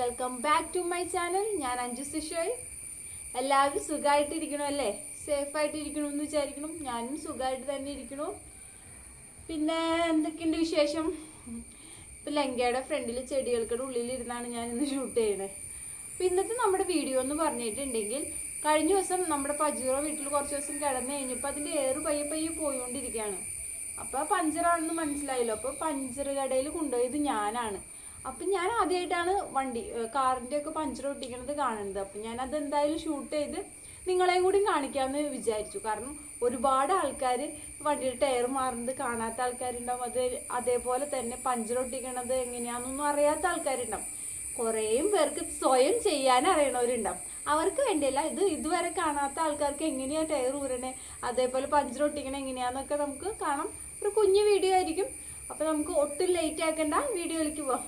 Welcome back to my channel. ഞാൻ anjusishoy. എല്ലാവരും സുഖമായിട്ടിരിക്കണം അല്ലേ? സേഫായിട്ടിരിക്കണമെന്ന് വിചാരിക്കണം. ഞാനും സുഖമായിട്ട് തന്നെ ഇരിക്കണം. പിന്നെ എന്തൊക്കെയുണ്ട് വിശേഷം? ഇപ്പം ലങ്കയുടെ ഫ്രണ്ടിൽ ചെടികൾക്കുടെ ഉള്ളിലിരുന്നാണ് ഞാൻ ഇന്ന് ഷൂട്ട് ചെയ്യണേ. അപ്പം ഇന്നത്തെ നമ്മുടെ വീഡിയോ എന്ന് പറഞ്ഞിട്ടുണ്ടെങ്കിൽ, കഴിഞ്ഞ ദിവസം നമ്മുടെ പജീറോ വീട്ടിൽ കുറച്ച് ദിവസം കിടന്നു കഴിഞ്ഞപ്പോൾ അതിൻ്റെ എയർ പയ്യെ പോയിക്കൊണ്ടിരിക്കുകയാണ്. അപ്പോൾ പഞ്ചറാണെന്ന് മനസ്സിലായല്ലോ. അപ്പോൾ പഞ്ചർ കടയിൽ കൊണ്ടുപോയത് ഞാനാണ്. അപ്പം ഞാൻ ആദ്യമായിട്ടാണ് കാറിൻ്റെ ഒക്കെ പഞ്ചർ ഒട്ടിക്കണത് കാണുന്നത്. അപ്പം ഞാൻ അതെന്തായാലും ഷൂട്ട് ചെയ്ത് നിങ്ങളെയും കൂടി കാണിക്കാമെന്ന് വിചാരിച്ചു. കാരണം ഒരുപാട് ആൾക്കാർ വണ്ടിയുടെ ടയർ മാറുന്നത് കാണാത്ത ആൾക്കാരുണ്ടാവും. അതേപോലെ തന്നെ പഞ്ചർ ഒട്ടിക്കണത് എങ്ങനെയാണെന്നൊന്നും അറിയാത്ത ആൾക്കാരുണ്ടാവും. കുറേയും പേർക്ക് സ്വയം ചെയ്യാൻ അറിയണവരുണ്ടാവും. അവർക്ക് വേണ്ടിയല്ല, ഇതുവരെ കാണാത്ത ആൾക്കാർക്ക് എങ്ങനെയാണ് ടയർ ഊരണേ, അതേപോലെ പഞ്ചർ ഒട്ടിക്കണേ എങ്ങനെയാണെന്നൊക്കെ നമുക്ക് കാണാം. ഒരു കുഞ്ഞു വീഡിയോ ആയിരിക്കും. അപ്പോൾ നമുക്ക് ഒട്ടും ലേറ്റ് ആക്കണ്ട, വീഡിയോയിലേക്ക് പോവാം.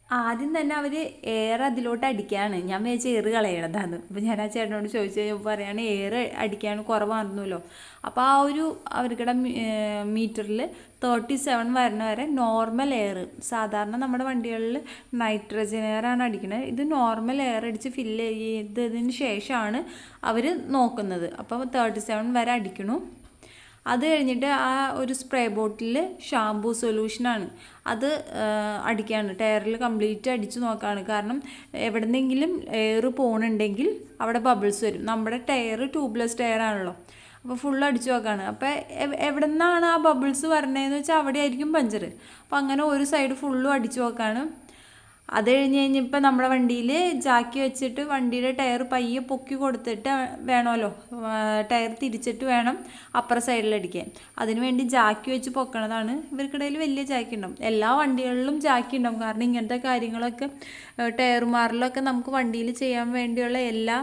ആദ്യം തന്നെ അവർ എയർ അതിലോട്ട് അടിക്കുകയാണ്. ഞാൻ വിചാരിച്ച എയർ കളയണതാണ്. അപ്പോൾ ഞാൻ ആ ചേട്ടനോട് ചോദിച്ചു കഴിഞ്ഞപ്പോൾ പറയുകയാണ് എയർ അടിക്കാൻ കുറവായിരുന്നല്ലോ. അപ്പോൾ അവർക്കിടെ മീറ്ററിൽ 37 വരണ വരെ നോർമൽ എയർ, സാധാരണ നമ്മുടെ വണ്ടികളിൽ നൈട്രജൻ എയറാണ് അടിക്കുന്നത്. ഇത് നോർമൽ എയർ അടിച്ച് ഫില്ല് ചെയ്തതിന് ശേഷമാണ് അവർ നോക്കുന്നത്. അപ്പോൾ 37 വരെ അടിക്കണു. അത് കഴിഞ്ഞിട്ട് ആ ഒരു സ്പ്രേ ബോട്ടിൽ ഷാംപൂ സൊല്യൂഷനാണ്, അത് അടിക്കുകയാണ്. ടയറിൽ കംപ്ലീറ്റ് അടിച്ച് നോക്കുകയാണ്. കാരണം എവിടെന്നെങ്കിലും എയർ പോകണുണ്ടെങ്കിൽ അവിടെ ബബിൾസ് വരും. നമ്മുടെ ടയർ ട്യൂബ്ലെസ് ടയറാണല്ലോ. അപ്പോൾ ഫുൾ അടിച്ചു നോക്കുകയാണ്. അപ്പോൾ എവിടെ നിന്നാണ് ആ ബബിൾസ് വരണതെന്ന് വെച്ചാൽ അവിടെ ആയിരിക്കും പഞ്ചർ. അപ്പോൾ അങ്ങനെ ഒരു സൈഡ് ഫുള്ളും അടിച്ചു നോക്കുകയാണ്. അത് കഴിഞ്ഞപ്പോൾ നമ്മുടെ വണ്ടിയിൽ ജാക്കി വെച്ചിട്ട് വണ്ടിയുടെ ടയർ പയ്യെ പൊക്കി കൊടുത്തിട്ട് വേണമല്ലോ, ടയർ തിരിച്ചിട്ട് വേണം അപ്പുറ സൈഡിലടിക്കാൻ. അതിനുവേണ്ടി ജാക്കി വെച്ച് പൊക്കണതാണ്. ഇവർക്കിടയിൽ വലിയ ജാക്കി ഉണ്ടാവും. എല്ലാ വണ്ടികളിലും ജാക്കി ഉണ്ടാവും. കാരണം ഇങ്ങനത്തെ കാര്യങ്ങളൊക്കെ ടയർ മാറലൊക്കെ നമുക്ക് വണ്ടിയിൽ ചെയ്യാൻ വേണ്ടിയുള്ള എല്ലാ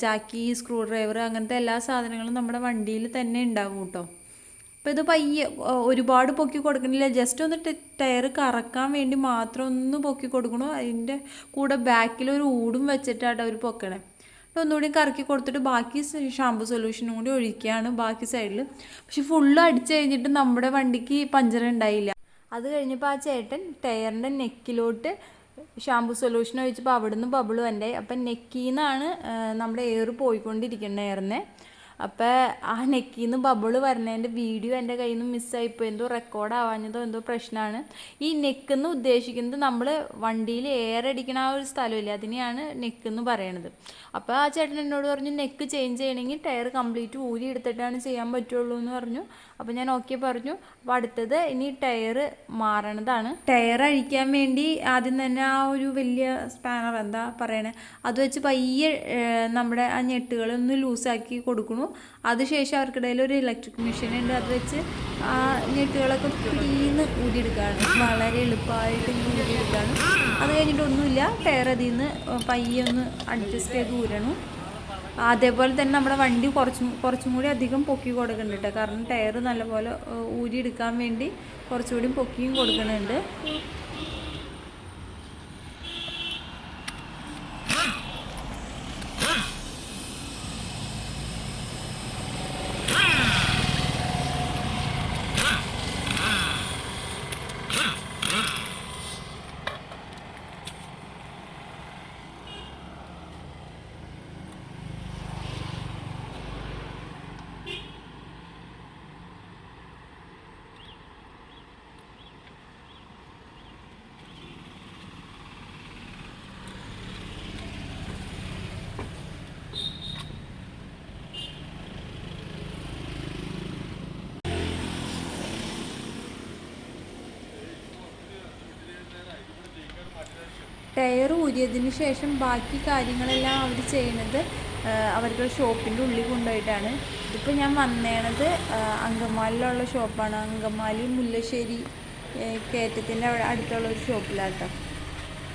ജാക്കി, സ്ക്രൂ ഡ്രൈവർ, അങ്ങനത്തെ എല്ലാ സാധനങ്ങളും നമ്മുടെ വണ്ടിയിൽ തന്നെ ഉണ്ടാവും കേട്ടോ. അപ്പോൾ ഇത് പയ്യെ ഒരുപാട് പൊക്കി കൊടുക്കണില്ല, ജസ്റ്റ് ഒന്ന് ടയർ കറക്കാൻ വേണ്ടി മാത്രം ഒന്ന് പൊക്കി കൊടുക്കണു. അതിൻ്റെ കൂടെ ബാക്കിലൊരു ഊടും വെച്ചിട്ടാണ് അവർ പൊക്കണേ. ഒന്നുകൂടി കറക്കി കൊടുത്തിട്ട് ബാക്കി ഷാമ്പു സൊല്യൂഷനും കൂടി ഒഴിക്കുകയാണ് ബാക്കി സൈഡിൽ. പക്ഷെ ഫുള്ള് അടിച്ചു കഴിഞ്ഞിട്ട് നമ്മുടെ വണ്ടിക്ക് പഞ്ചർ ഉണ്ടായില്ല. അത് കഴിഞ്ഞപ്പോൾ ആ ചേട്ടൻ ടയറിൻ്റെ നെക്കിലോട്ട് ഷാമ്പു സൊല്യൂഷൻ ഒഴിച്ചപ്പോൾ അവിടുന്ന് ബബിൾ വന്നായി. അപ്പം നെക്കിൽ നിന്നാണ് നമ്മുടെ എയർ പോയിക്കൊണ്ടിരിക്കുന്നത്, എയറിനെ. അപ്പോൾ ആ നെക്കിൽ നിന്ന് ബബിള് വരുന്നതിൻ്റെ വീഡിയോ എൻ്റെ കയ്യിൽ നിന്ന് മിസ്സായിപ്പോൾ. എന്തോ റെക്കോർഡ് ആവാഞ്ഞതോ എന്തോ പ്രശ്നമാണ്. ഈ നെക്കെന്ന് ഉദ്ദേശിക്കുന്നത് നമ്മൾ വണ്ടിയിൽ എയർ അടിക്കണ ആ ഒരു സ്ഥലമില്ല, അതിനെയാണ് നെക്കെന്ന് പറയണത്. അപ്പോൾ ആ ചേട്ടൻ എന്നോട് പറഞ്ഞു നെക്ക് ചേഞ്ച് ചെയ്യണമെങ്കിൽ ടയർ കംപ്ലീറ്റ് ഊരി എടുത്തിട്ടാണ് ചെയ്യാൻ പറ്റുള്ളൂ എന്ന് പറഞ്ഞു. അപ്പോൾ ഞാൻ ഓക്കെ പറഞ്ഞു. അപ്പോൾ അടുത്തത് ഇനി ടയർ മാറണതാണ്. ടയർ അഴിക്കാൻ വേണ്ടി ആദ്യം തന്നെ ആ ഒരു വലിയ സ്പാനർ, എന്താ പറയണേ, അത് വെച്ച് പയ്യെ നമ്മുടെ ആ ഞെട്ടുകളൊന്ന് ലൂസാക്കി കൊടുക്കണു. അതിനുശേഷം അവർക്കിടയിൽ ഒരു ഇലക്ട്രിക് മെഷീൻ ഉണ്ട്, അത് വെച്ച് ആ ഞെട്ടുകളൊക്കെ ക്ലീന്ന് ഊരിയെടുക്കുകയാണ്. വളരെ എളുപ്പമായിട്ട് ഊരിയെടുക്കുകയാണ്. അത് കഴിഞ്ഞിട്ടൊന്നുമില്ല, ടയർ അതിൽ നിന്ന് പയ്യെ ഒന്ന് അഡ്ജസ്റ്റ് ചെയ്ത് ഊരണം. അതേപോലെ തന്നെ നമ്മുടെ വണ്ടി കുറച്ചും കൂടി അധികം പൊക്കി കൊടുക്കുന്നുണ്ട് കേട്ടോ. കാരണം ടയർ നല്ലപോലെ ഊരിയെടുക്കാൻ വേണ്ടി കുറച്ചുകൂടി പൊക്കിയും കൊടുക്കുന്നുണ്ട്. ടയർ ഊരിയതിന് ശേഷം ബാക്കി കാര്യങ്ങളെല്ലാം അവർ ചെയ്യുന്നത് അവരുടെ ഷോപ്പിൻ്റെ ഉള്ളിൽ കൊണ്ടുപോയിട്ടാണ്. ഇതിപ്പോൾ ഞാൻ വന്നേണത് അങ്കമാലിയിലുള്ള ഷോപ്പാണ്. അങ്കമാലി മുല്ലശ്ശേരി കയറ്റത്തിൻ്റെ അടുത്തുള്ള ഒരു ഷോപ്പിലാട്ടോ,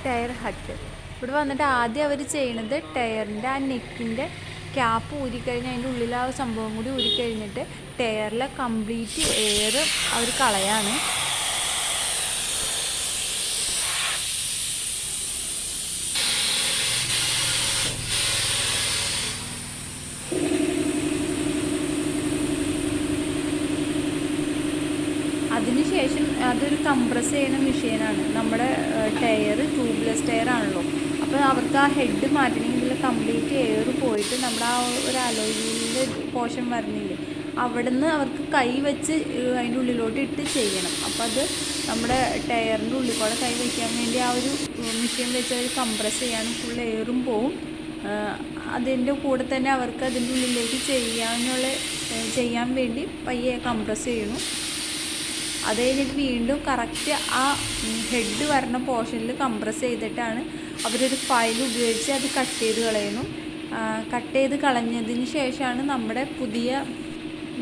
ടയർ ഹട്ട്. ഇവിടെ വന്നിട്ട് ആദ്യം അവർ ചെയ്യണത് ടയറിൻ്റെ ആ നെക്കിൻ്റെ ക്യാപ്പ് ഊരിക്കഴിഞ്ഞ് അതിൻ്റെ ഉള്ളിൽ ആ സംഭവം കൂടി ഊരിക്കഴിഞ്ഞിട്ട് ടയറിലെ കംപ്ലീറ്റ് എയർ അവർ കളയാണ്. അതിനുശേഷം അതൊരു കംപ്രസ് ചെയ്യുന്ന മെഷീനാണ്. നമ്മുടെ ടയർ ട്യൂബ്ലെസ് ടയർ ആണല്ലോ. അപ്പോൾ അവർക്ക് ആ ഹെഡ് മാറ്റണമെങ്കിൽ കംപ്ലീറ്റ് എയർ പോയിട്ട് നമ്മുടെ ആ ഒരു അലോയ് വീലിൻ്റെ പോർഷൻ വരുന്നില്ലേ, അവിടെ നിന്ന് അവർക്ക് കൈ വെച്ച് അതിൻ്റെ ഉള്ളിലോട്ട് ഇട്ട് ചെയ്യണം. അപ്പോൾ അത് നമ്മുടെ ടയറിൻ്റെ ഉള്ളിൽ കൂടെ കൈ വയ്ക്കാൻ വേണ്ടി ആ ഒരു മെഷീൻ വെച്ച് അവർ കംപ്രസ് ചെയ്യാനും ഫുൾ എയറും പോവും. അതിൻ്റെ കൂടെ തന്നെ അവർക്ക് അതിൻ്റെ ഉള്ളിലേക്ക് ചെയ്യാൻ വേണ്ടി പയ്യെ കംപ്രസ് ചെയ്യണം. അത് കഴിഞ്ഞിട്ട് വീണ്ടും കറക്റ്റ് ആ ഹെഡ് വരുന്ന പോർഷനിൽ കംപ്രസ് ചെയ്തിട്ടാണ് അവരൊരു ഫയൽ ഉപയോഗിച്ച് അത് കട്ട് ചെയ്ത് കളയണം. കട്ട് ചെയ്ത് കളഞ്ഞതിന് ശേഷമാണ് നമ്മുടെ പുതിയ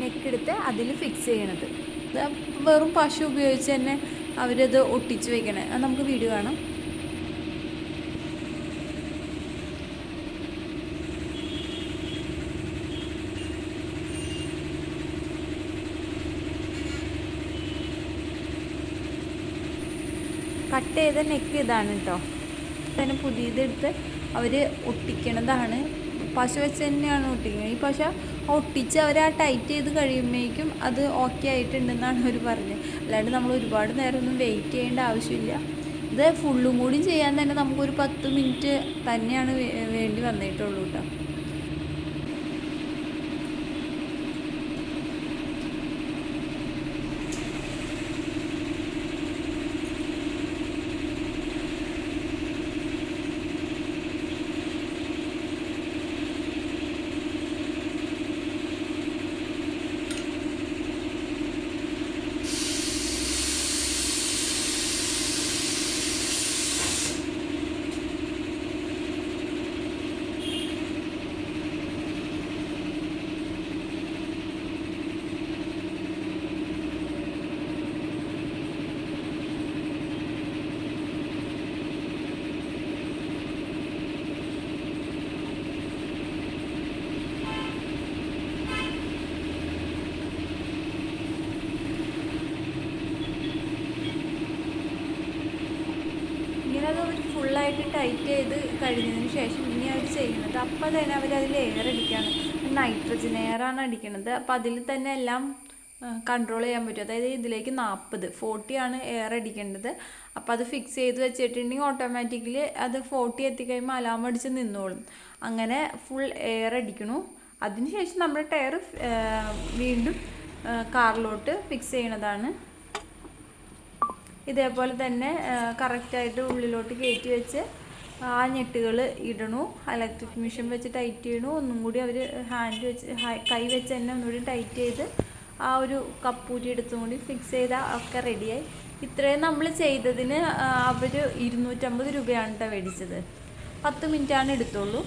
നെക്കെടുത്ത് അതിൽ ഫിക്സ് ചെയ്യണത്. വെറും പശു ഉപയോഗിച്ച് തന്നെ അവരത് ഒട്ടിച്ച് വെക്കണേ. അത് നമുക്ക് വീഡിയോ കാണാം. കട്ട് ചെയ്ത നെക്ക് ഇതാണ് കേട്ടോ. തന്നെ പുതിയതെടുത്ത് അവർ ഒട്ടിക്കണതാണ്. പശ വെച്ച് തന്നെയാണ് ഒട്ടിക്കുന്നത്. ഈ പശ ഒട്ടിച്ച് അവർ ആ ടൈറ്റ് ചെയ്ത് കഴിയുമ്പോഴേക്കും അത് ഓക്കെ ആയിട്ടുണ്ടെന്നാണ് അവർ പറഞ്ഞത്. അല്ലാണ്ട് നമ്മൾ ഒരുപാട് നേരമൊന്നും വെയിറ്റ് ചെയ്യേണ്ട ആവശ്യമില്ല. ഇത് ഫുള്ളും കൂടി ചെയ്യാൻ തന്നെ നമുക്കൊരു 10 മിനിറ്റ് തന്നെയാണ് വേണ്ടി വന്നിട്ടുള്ളൂ കേട്ടോ. അത് അവർ ഫുള്ളായിട്ട് ടൈറ്റ് ചെയ്ത് കഴിഞ്ഞതിന് ശേഷം ഇനി അവർ ചെയ്യുന്നത് അപ്പം തന്നെ അവരതിൽ എയർ അടിക്കുകയാണ്. നൈട്രജൻ എയറാണ് അടിക്കണത്. അപ്പോൾ അതിൽ തന്നെ എല്ലാം കൺട്രോൾ ചെയ്യാൻ പറ്റും. അതായത് ഇതിലേക്ക് 40 ആണ് എയർ അടിക്കേണ്ടത്. അപ്പോൾ അത് ഫിക്സ് ചെയ്ത് വെച്ചിട്ടുണ്ടെങ്കിൽ ഓട്ടോമാറ്റിക്കലി അത് 40 എത്തിക്കഴിയുമ്പോൾ അലാം അടിച്ച് നിന്നോളും. അങ്ങനെ ഫുൾ എയർ അടിക്കണു. അതിനുശേഷം നമ്മുടെ ടയർ വീണ്ടും കാറിലോട്ട് ഫിക്സ് ചെയ്യണതാണ്. ഇതേപോലെ തന്നെ കറക്റ്റായിട്ട് ഉള്ളിലോട്ട് കയറ്റി വെച്ച് ആ ഞെട്ടുകൾ ഇടണു. ഇലക്ട്രിക് മെഷീൻ വെച്ച് ടൈറ്റ് ചെയ്യണു. ഒന്നും കൂടി അവർ ഹാൻഡ് വെച്ച് കൈ വെച്ച് തന്നെ ഒന്നുകൂടി ടൈറ്റ് ചെയ്ത് ആ ഒരു കപ്പൂരി എടുത്തും കൂടി ഫിക്സ് ചെയ്താൽ ഒക്കെ റെഡിയായി. ഇത്രയും നമ്മൾ ചെയ്തതിന് അവർ 250 രൂപയാണ് കേട്ടോ മേടിച്ചത്. 10 മിനിറ്റാണ് എടുത്തുള്ളൂ.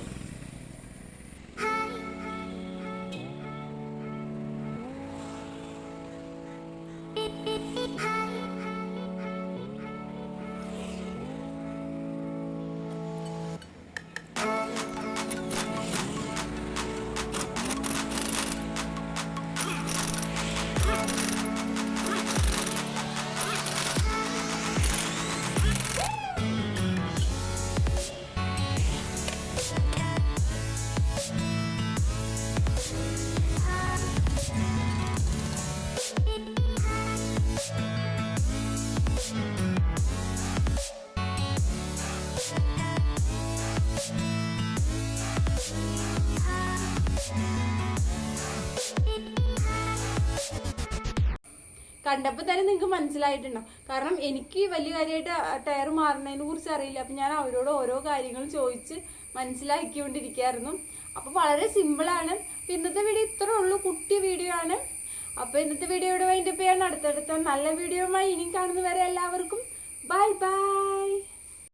കണ്ടപ്പോൾ തന്നെ നിങ്ങൾക്ക് മനസ്സിലായിട്ടുണ്ടാവും. കാരണം എനിക്ക് വലിയ കാര്യമായിട്ട് ടയർ മാറുന്നതിനെ കുറിച്ച് അറിയില്ല. അപ്പം ഞാൻ അവരോട് ഓരോ കാര്യങ്ങൾ ചോദിച്ച് മനസ്സിലാക്കിക്കൊണ്ടിരിക്കുകയായിരുന്നു. അപ്പോൾ വളരെ സിമ്പിളാണ്. ഇന്നത്തെ വീഡിയോ ഇത്രേ ഉള്ളൂ, കുട്ടി വീഡിയോ ആണ്. അപ്പോൾ ഇന്നത്തെ വീഡിയോയുടെ വൈൻഡപ്പ് ചെയ്യാൻ അടുത്തടുത്ത നല്ല വീഡിയോയുമായി ഇനി കാണുന്നവരെ എല്ലാവർക്കും ബൈ ബൈ.